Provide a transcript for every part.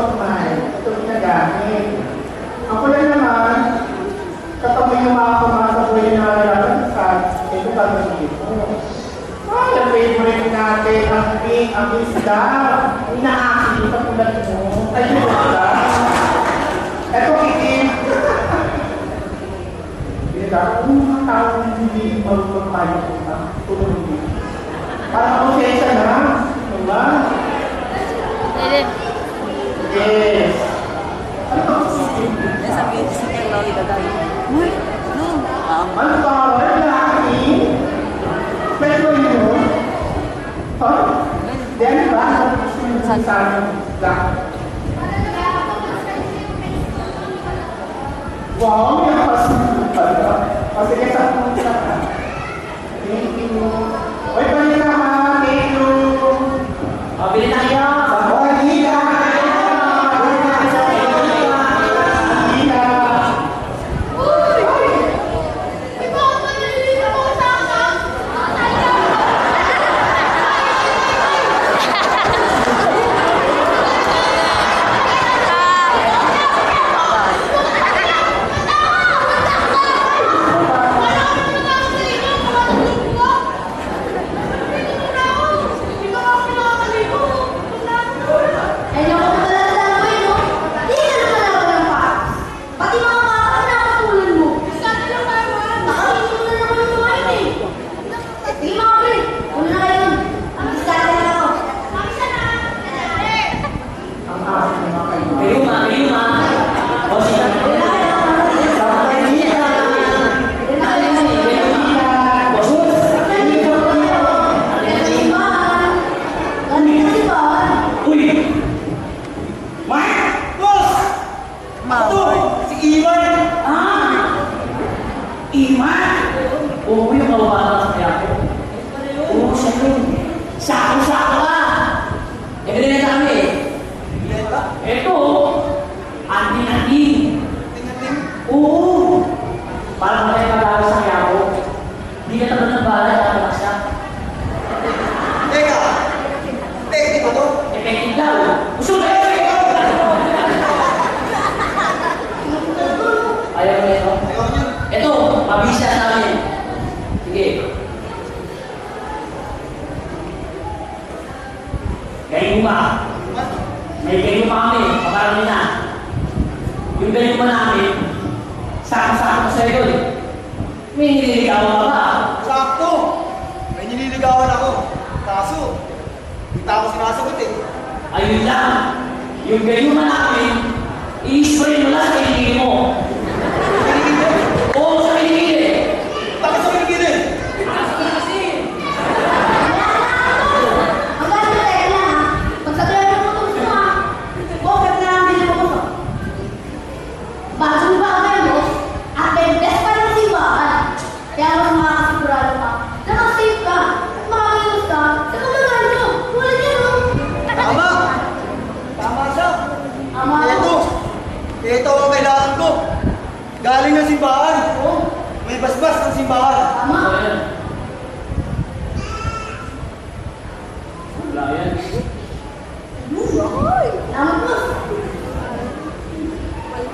of mine. Ito ginagamit. Ako lang naman, katabi yung mga kumasaboy na nalalaman sa ito gagawin mo. Ay, ang favorite natin, ang pink, ang isda. Inaakit sa pulat mo. Ayun ba? Ito itim. Kung mga tao hindi magpapaya ko na, tulong din. Parang konsensya na, diba? Yes. Sabihin sa kanya, Loli, dadali. Uy, no. Ang power laki. Pero yun, then ba? Sa wow, may pasunod pala. Kasi kaya sa pumunta ka. Thank you. Oy, palit na ka. Thank you. Bili na kayo. Hindi na.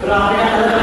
Grabe na talaga.